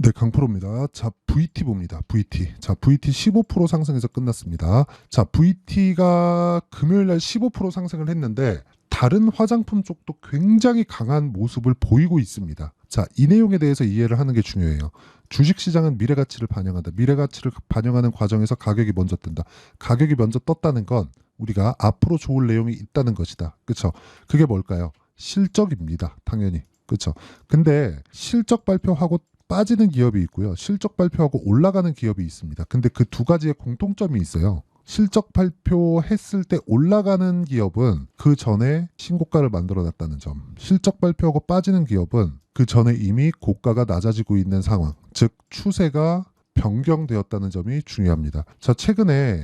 네, 강프로입니다. 자, VT 봅니다. VT. 자, VT 15% 상승해서 끝났습니다. 자, VT가 금요일 날 15% 상승을 했는데 다른 화장품 쪽도 굉장히 강한 모습을 보이고 있습니다. 자, 이 내용에 대해서 이해를 하는 게 중요해요. 주식시장은 미래가치를 반영한다. 미래가치를 반영하는 과정에서 가격이 먼저 뜬다. 가격이 먼저 떴다는 건 우리가 앞으로 좋을 내용이 있다는 것이다. 그렇죠? 그게 뭘까요? 실적입니다. 당연히. 그렇죠? 근데 실적 발표하고 빠지는 기업이 있고요. 실적 발표하고 올라가는 기업이 있습니다. 근데 그 두 가지의 공통점이 있어요. 실적 발표했을 때 올라가는 기업은 그 전에 신고가를 만들어 놨다는 점. 실적 발표하고 빠지는 기업은 그 전에 이미 고가가 낮아지고 있는 상황. 즉 추세가 변경되었다는 점이 중요합니다. 자, 최근에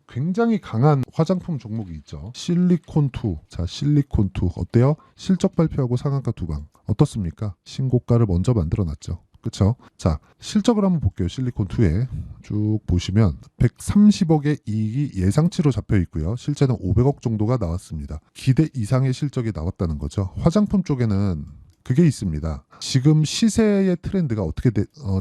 굉장히 강한 화장품 종목이 있죠. 실리콘2. 자, 실리콘2 어때요? 실적 발표하고 상한가 두 방. 어떻습니까? 신고가를 먼저 만들어 놨죠. 그쵸? 자, 실적을 한번 볼게요. 실리콘2에 쭉 보시면 130억의 이익이 예상치로 잡혀 있고요. 실제는 500억 정도가 나왔습니다. 기대 이상의 실적이 나왔다는 거죠. 화장품 쪽에는 그게 있습니다. 지금 시세의 트렌드가 어떻게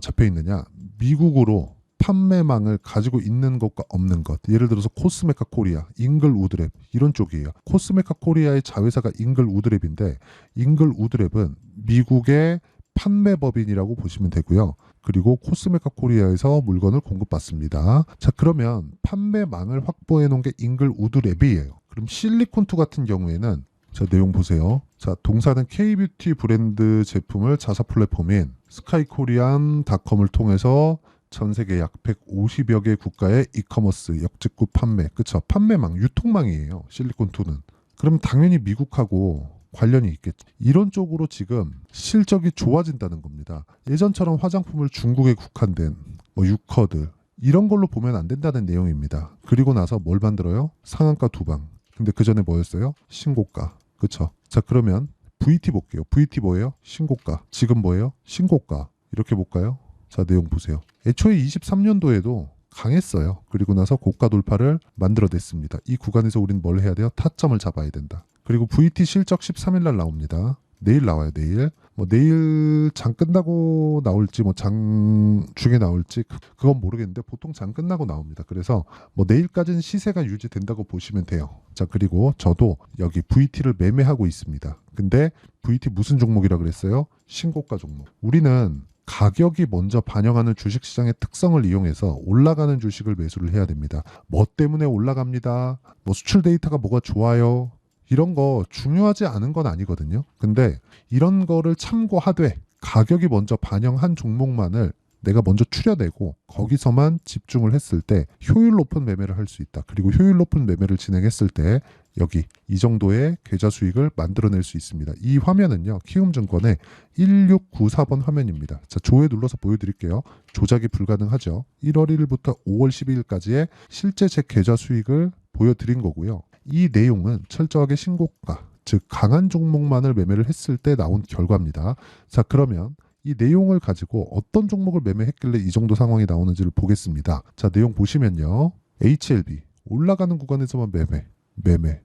잡혀 있느냐? 미국으로 판매망을 가지고 있는 것과 없는 것. 예를 들어서 코스메카 코리아, 잉글 우드랩 이런 쪽이에요. 코스메카 코리아의 자회사가 잉글 우드랩인데 잉글 우드랩은 미국의 판매법인이라고 보시면 되고요. 그리고 코스메카 코리아에서 물건을 공급받습니다. 자, 그러면 판매망을 확보해 놓은 게 잉글 우드랩이에요. 그럼 실리콘2 같은 경우에는 자, 내용 보세요. 자, 동사는 K뷰티 브랜드 제품을 자사 플랫폼인 스카이코리안닷컴을 통해서 전 세계 약 150여 개 국가의 이커머스, 역직구 판매, 그쵸? 판매망, 유통망이에요. 실리콘2는. 그럼 당연히 미국하고 관련이 있겠죠. 이런 쪽으로 지금 실적이 좋아진다는 겁니다. 예전처럼 화장품을 중국에 국한된 유커들 이런 걸로 보면 안 된다는 내용입니다. 그리고 나서 뭘 만들어요? 상한가 두 방. 근데 그 전에 뭐였어요? 신고가. 그쵸? 자, 그러면 VT 볼게요. VT 뭐예요? 신고가. 지금 뭐예요? 신고가. 이렇게 볼까요? 자, 내용 보세요. 애초에 23년도에도 강했어요. 그리고 나서 고가 돌파를 만들어냈습니다. 이 구간에서 우리는 뭘 해야 돼요? 타점을 잡아야 된다. 그리고 VT 실적 13일 날 나옵니다. 내일 나와요, 내일. 내일 장 끝나고 나올지 장 중에 나올지 그건 모르겠는데 보통 장 끝나고 나옵니다. 그래서 내일까지는 시세가 유지된다고 보시면 돼요. 자, 그리고 저도 여기 VT를 매매하고 있습니다. 근데 VT 무슨 종목이라 그랬어요? 신고가 종목. 우리는 가격이 먼저 반영하는 주식시장의 특성을 이용해서 올라가는 주식을 매수를 해야 됩니다. 뭐 때문에 올라갑니다. 수출 데이터가 뭐가 좋아요. 이런 거 중요하지 않은 건 아니거든요. 근데 이런 거를 참고하되 가격이 먼저 반영한 종목만을 내가 먼저 추려내고 거기서만 집중을 했을 때 효율 높은 매매를 할 수 있다. 그리고 효율 높은 매매를 진행했을 때 여기 이 정도의 계좌 수익을 만들어낼 수 있습니다. 이 화면은요. 키움증권의 1694번 화면입니다. 자, 조회 눌러서 보여드릴게요. 조작이 불가능하죠. 1월 1일부터 5월 12일까지의 실제 제 계좌 수익을 보여드린 거고요. 이 내용은 철저하게 신고가, 즉 강한 종목만을 매매를 했을 때 나온 결과입니다. 자, 그러면 이 내용을 가지고 어떤 종목을 매매했길래 이 정도 상황이 나오는지를 보겠습니다. 자, 내용 보시면요. HLB 올라가는 구간에서만 매매,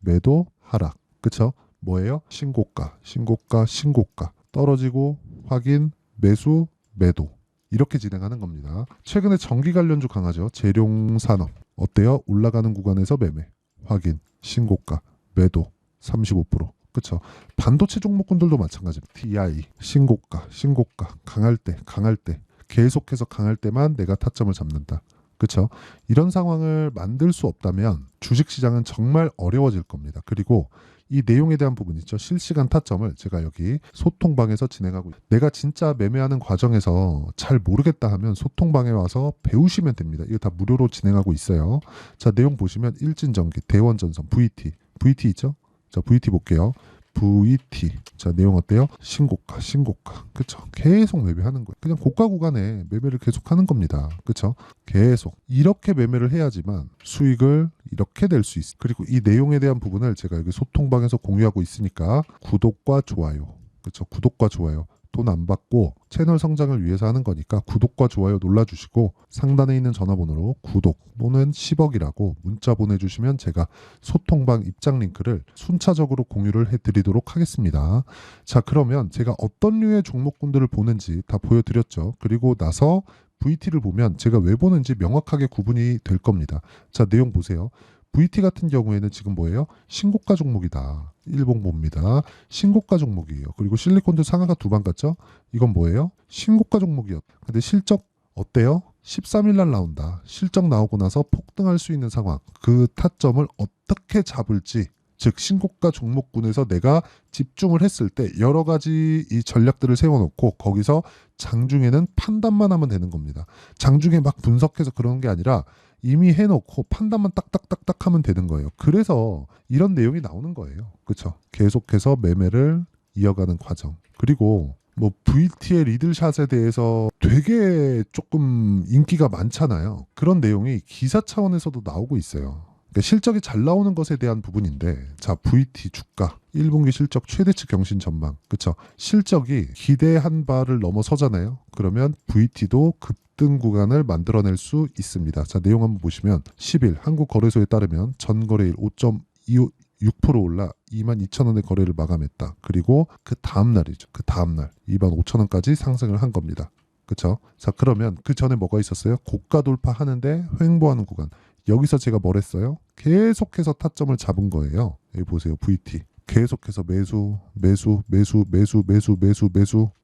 매도, 하락. 그쵸? 뭐예요? 신고가, 떨어지고 확인, 매수, 매도. 이렇게 진행하는 겁니다. 최근에 전기 관련주 강하죠. 재룡산업. 어때요? 올라가는 구간에서 매매, 확인, 신고가, 매도 35%. 그쵸? 반도체 종목군들도 마찬가지입니다. TI, 신고가, 강할 때, 계속해서 강할 때만 내가 타점을 잡는다. 그쵸? 이런 상황을 만들 수 없다면 주식시장은 정말 어려워질 겁니다. 그리고 이 내용에 대한 부분 있죠. 실시간 타점을 제가 여기 소통방에서 진행하고 있어요. 내가 진짜 매매하는 과정에서 잘 모르겠다 하면 소통방에 와서 배우시면 됩니다. 이거 다 무료로 진행하고 있어요. 자, 내용 보시면 일진전기, 대원전선, VT 있죠? 자, VT 볼게요. VT. 자, 내용 어때요? 신고가. 그쵸? 계속 매매하는 거예요. 그냥 고가 구간에 매매를 계속 하는 겁니다. 그쵸? 계속. 이렇게 매매를 해야지만 수익을 이렇게 낼 수 있어요. 그리고 이 내용에 대한 부분을 제가 여기 소통방에서 공유하고 있으니까 구독과 좋아요. 그쵸? 구독과 좋아요. 돈 안 받고 채널 성장을 위해서 하는 거니까 구독과 좋아요 눌러주시고 상단에 있는 전화번호로 구독 또는 10억이라고 문자 보내주시면 제가 소통방 입장 링크를 순차적으로 공유를 해드리도록 하겠습니다. 자, 그러면 제가 어떤 류의 종목군들을 보는지 다 보여드렸죠. 그리고 나서 VT를 보면 제가 왜 보는지 명확하게 구분이 될 겁니다. 자, 내용 보세요. VT 같은 경우에는 지금 뭐예요? 신고가 종목이다. 일봉봅니다. 신고가 종목이에요. 그리고 실리콘도 상하가 두 방 갔죠? 이건 뭐예요? 신고가 종목이었. 근데 실적 어때요? 13일 날 나온다. 실적 나오고 나서 폭등할 수 있는 상황. 그 타점을 어떻게 잡을지, 즉 신고가 종목군에서 내가 집중을 했을 때 여러 가지 이 전략들을 세워놓고 거기서 장중에는 판단만 하면 되는 겁니다. 장중에 막 분석해서 그런 게 아니라 이미 해놓고 판단만 딱딱딱딱 하면 되는 거예요. 그래서 이런 내용이 나오는 거예요. 그렇죠? 계속해서 매매를 이어가는 과정. 그리고 뭐 VT의 리들샷에 대해서 되게 조금 인기가 많잖아요. 그런 내용이 기사 차원에서도 나오고 있어요. 그러니까 실적이 잘 나오는 것에 대한 부분인데, 자, VT 주가 1분기 실적 최대치 경신 전망, 그렇죠? 실적이 기대한 바를 넘어서잖아요. 그러면 VT도 급등 구간을 만들어낼 수 있습니다. 자, 내용 한번 보시면 10일 한국거래소에 따르면 전 거래일 5.6% 올라 22,000원의 거래를 마감했다. 그리고 그 다음 날이죠. 그 다음 날 25,000원까지 상승을 한 겁니다. 그렇죠? 자, 그러면 그 전에 뭐가 있었어요? 고가 돌파하는데 횡보하는 구간. 여기서 제가 뭘 했어요? 계속해서 타점을 잡은 거예요. 여기 보세요. VT. 계속해서 매수.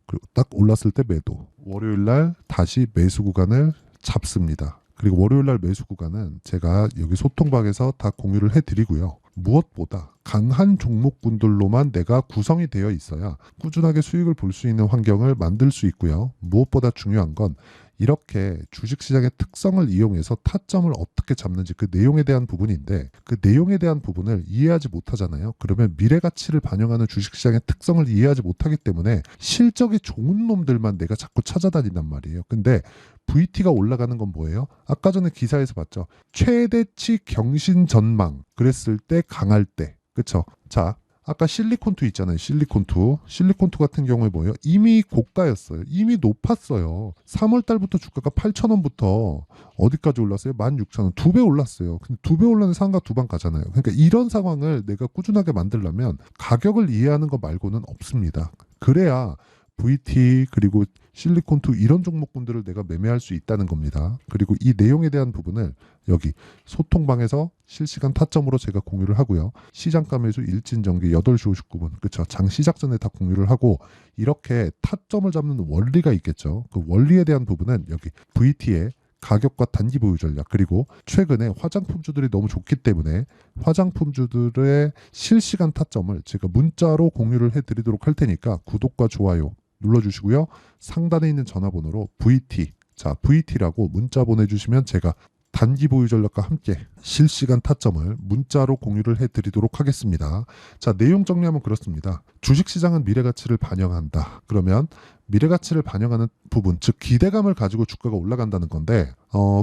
그리고 딱 올랐을 때 매도. 월요일 날 다시 매수 구간을 잡습니다. 그리고 월요일 날 매수 구간은 제가 여기 소통방에서 다 공유를 해드리고요. 무엇보다 강한 종목군들로만 내가 구성이 되어 있어야 꾸준하게 수익을 볼 수 있는 환경을 만들 수 있고요. 무엇보다 중요한 건 이렇게 주식시장의 특성을 이용해서 타점을 어떻게 잡는지 그 내용에 대한 부분인데, 그 내용에 대한 부분을 이해하지 못하잖아요. 그러면 미래가치를 반영하는 주식시장의 특성을 이해하지 못하기 때문에 실적이 좋은 놈들만 내가 자꾸 찾아다닌단 말이에요. 근데 VT가 올라가는 건 뭐예요? 아까 전에 기사에서 봤죠. 최대치 경신 전망. 그랬을 때 강할 때. 그쵸? 자, 아까 실리콘2 있잖아요. 실리콘2 같은 경우에 뭐예요? 이미 고가였어요. 이미 높았어요. 3월 달부터 주가가 8,000원부터 어디까지 올랐어요? 16,000원. 2배 올랐어요. 근데 2배 올라는 상가 두 방 가잖아요. 그러니까 이런 상황을 내가 꾸준하게 만들려면 가격을 이해하는 것 말고는 없습니다. 그래야 VT 그리고 실리콘2 이런 종목군들을 내가 매매할 수 있다는 겁니다. 그리고 이 내용에 대한 부분을 여기 소통방에서 실시간 타점으로 제가 공유를 하고요. 시장가 매수 일진전기 8시 59분. 그렇죠. 장 시작 전에 다 공유를 하고 이렇게 타점을 잡는 원리가 있겠죠. 그 원리에 대한 부분은 여기 VT의 가격과 단기 보유 전략, 그리고 최근에 화장품주들이 너무 좋기 때문에 화장품주들의 실시간 타점을 제가 문자로 공유를 해드리도록 할 테니까 구독과 좋아요 눌러주시고요. 상단에 있는 전화번호로 VT, 자, VT라고 문자 보내주시면 제가 단기 보유 전략과 함께 실시간 타점을 문자로 공유를 해드리도록 하겠습니다. 자, 내용 정리하면 그렇습니다. 주식시장은 미래가치를 반영한다. 그러면 미래가치를 반영하는 부분, 즉 기대감을 가지고 주가가 올라간다는 건데,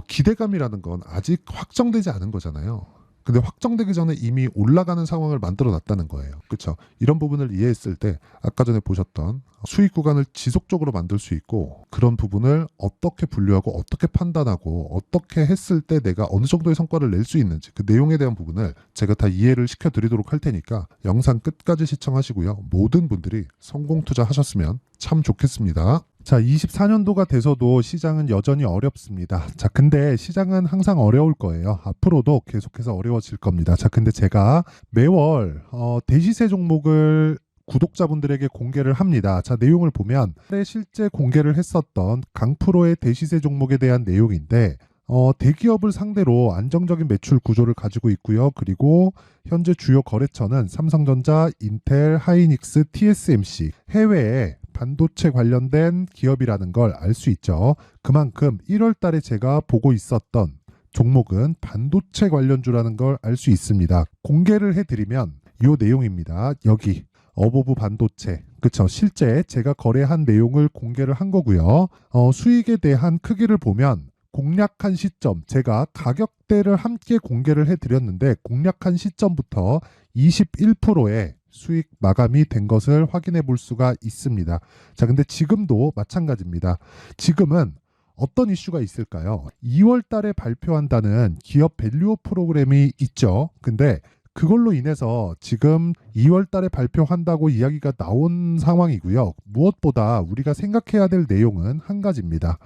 기대감이라는 건 아직 확정되지 않은 거잖아요. 근데 확정되기 전에 이미 올라가는 상황을 만들어 놨다는 거예요. 그렇죠? 이런 부분을 이해했을 때 아까 전에 보셨던 수익 구간을 지속적으로 만들 수 있고, 그런 부분을 어떻게 분류하고 어떻게 판단하고 어떻게 했을 때 내가 어느 정도의 성과를 낼 수 있는지 그 내용에 대한 부분을 제가 다 이해를 시켜드리도록 할 테니까 영상 끝까지 시청하시고요. 모든 분들이 성공 투자하셨으면 참 좋겠습니다. 자, 24년도가 돼서도 시장은 여전히 어렵습니다. 자, 근데 시장은 항상 어려울 거예요. 앞으로도 계속해서 어려워질 겁니다. 자, 근데 제가 매월 대시세 종목을 구독자분들에게 공개를 합니다. 자, 내용을 보면 실제 공개를 했었던 강프로의 대시세 종목에 대한 내용인데, 대기업을 상대로 안정적인 매출 구조를 가지고 있고요. 그리고 현재 주요 거래처는 삼성전자, 인텔, 하이닉스, TSMC, 해외에 반도체 관련된 기업이라는 걸 알 수 있죠. 그만큼 1월 달에 제가 보고 있었던 종목은 반도체 관련주라는 걸 알 수 있습니다. 공개를 해드리면 이 내용입니다. 여기 어보브 반도체, 그쵸? 실제 제가 거래한 내용을 공개를 한 거고요. 수익에 대한 크기를 보면 공략한 시점, 제가 가격대를 함께 공개를 해드렸는데 공략한 시점부터 21%의 수익 마감이 된 것을 확인해 볼 수가 있습니다. 자, 근데 지금도 마찬가지입니다. 지금은 어떤 이슈가 있을까요? 2월 달에 발표한다는 기업 밸류업 프로그램이 있죠. 근데 그걸로 인해서 지금 2월 달에 발표한다고 이야기가 나온 상황이고요. 무엇보다 우리가 생각해야 될 내용은 한 가지입니다.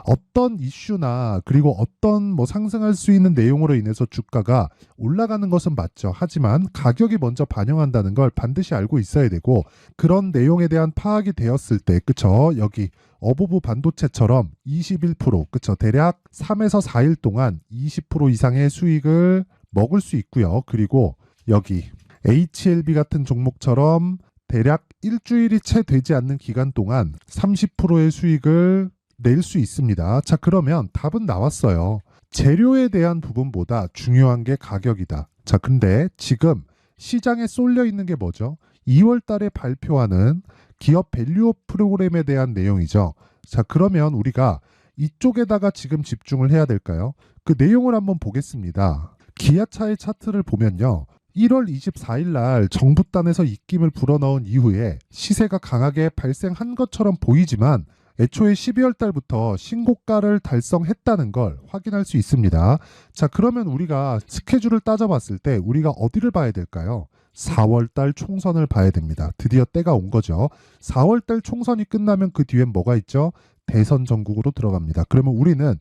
어떤 이슈나 그리고 어떤 상승할 수 있는 내용으로 인해서 주가가 올라가는 것은 맞죠. 하지만 가격이 먼저 반영한다는 걸 반드시 알고 있어야 되고, 그런 내용에 대한 파악이 되었을 때, 그쵸? 여기 어부부 반도체처럼 21%, 그쵸? 대략 3에서 4일 동안 20% 이상의 수익을 먹을 수 있고요. 그리고 여기 HLB 같은 종목처럼 대략 일주일이 채 되지 않는 기간 동안 30%의 수익을 낼 수 있습니다. 자, 그러면 답은 나왔어요. 재료에 대한 부분보다 중요한 게 가격이다. 자, 근데 지금 시장에 쏠려 있는 게 뭐죠? 2월 달에 발표하는 기업 밸류업 프로그램에 대한 내용이죠. 자, 그러면 우리가 이쪽에다가 지금 집중을 해야 될까요? 그 내용을 한번 보겠습니다. 기아차의 차트를 보면요. 1월 24일 날 정부단에서 입김을 불어넣은 이후에 시세가 강하게 발생한 것처럼 보이지만 애초에 12월 달부터 신고가를 달성했다는 걸 확인할 수 있습니다. 자, 그러면 우리가 스케줄을 따져봤을 때 우리가 어디를 봐야 될까요? 4월 달 총선을 봐야 됩니다. 드디어 때가 온 거죠. 4월 달 총선이 끝나면 그 뒤엔 뭐가 있죠? 대선 전국으로 들어갑니다. 그러면 우리는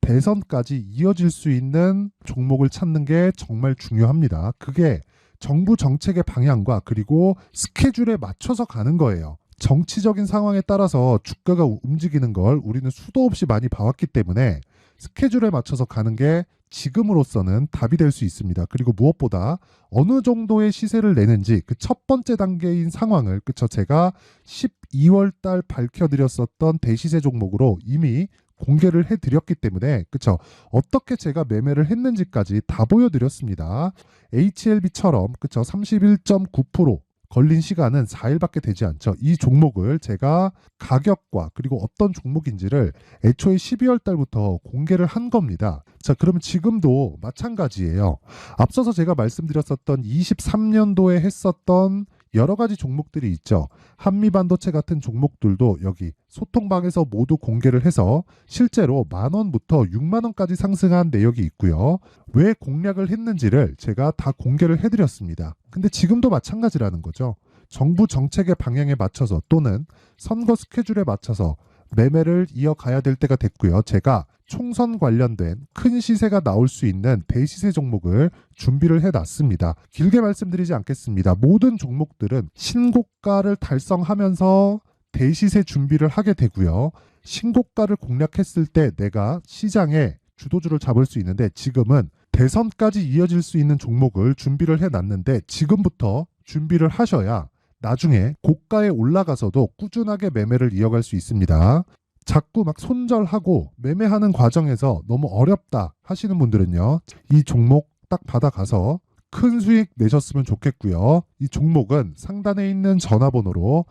대선까지 이어질 수 있는 종목을 찾는 게 정말 중요합니다. 그게 정부 정책의 방향과 그리고 스케줄에 맞춰서 가는 거예요. 정치적인 상황에 따라서 주가가 움직이는 걸 우리는 수도 없이 많이 봐왔기 때문에 스케줄에 맞춰서 가는 게 지금으로서는 답이 될 수 있습니다. 그리고 무엇보다 어느 정도의 시세를 내는지 그 첫 번째 단계인 상황을, 그쵸, 제가 12월 달 밝혀드렸었던 대시세 종목으로 이미 공개를 해드렸기 때문에, 그쵸, 어떻게 제가 매매를 했는지까지 다 보여드렸습니다. HLB처럼, 그쵸, 31.9% 걸린 시간은 4일밖에 되지 않죠. 이 종목을 제가 가격과 그리고 어떤 종목인지를 애초에 12월 달부터 공개를 한 겁니다. 자, 그러면 지금도 마찬가지예요. 앞서서 제가 말씀드렸었던 23년도에 했었던 여러 가지 종목들이 있죠. 한미반도체 같은 종목들도 여기 소통방에서 모두 공개를 해서 실제로 10,000원부터 60,000원까지 상승한 내역이 있고요. 왜 공략을 했는지를 제가 다 공개를 해드렸습니다. 근데 지금도 마찬가지라는 거죠. 정부 정책의 방향에 맞춰서 또는 선거 스케줄에 맞춰서 매매를 이어가야 될 때가 됐고요. 제가 총선 관련된 큰 시세가 나올 수 있는 대시세 종목을 준비를 해놨습니다. 길게 말씀드리지 않겠습니다. 모든 종목들은 신고가를 달성하면서 대시세 준비를 하게 되고요. 신고가를 공략했을 때 내가 시장에 주도주를 잡을 수 있는데, 지금은 대선까지 이어질 수 있는 종목을 준비를 해놨는데 지금부터 준비를 하셔야 나중에 고가에 올라가서도 꾸준하게 매매를 이어갈 수 있습니다. 자꾸 막 손절하고 매매하는 과정에서 너무 어렵다 하시는 분들은요, 이 종목 딱 받아가서 큰 수익 내셨으면 좋겠고요. 이 종목은 상단에 있는 전화번호로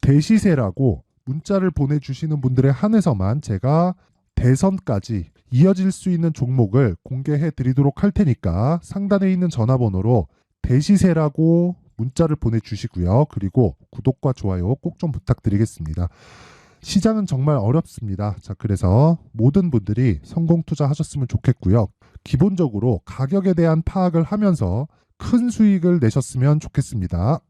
대시세라고 문자를 보내주시는 분들에 한해서만 제가 대선까지 이어질 수 있는 종목을 공개해 드리도록 할 테니까 상단에 있는 전화번호로 대시세라고 문자를 보내주시고요. 그리고 구독과 좋아요 꼭 좀 부탁드리겠습니다. 시장은 정말 어렵습니다. 자, 그래서 모든 분들이 성공 투자하셨으면 좋겠고요. 기본적으로 가격에 대한 파악을 하면서 큰 수익을 내셨으면 좋겠습니다.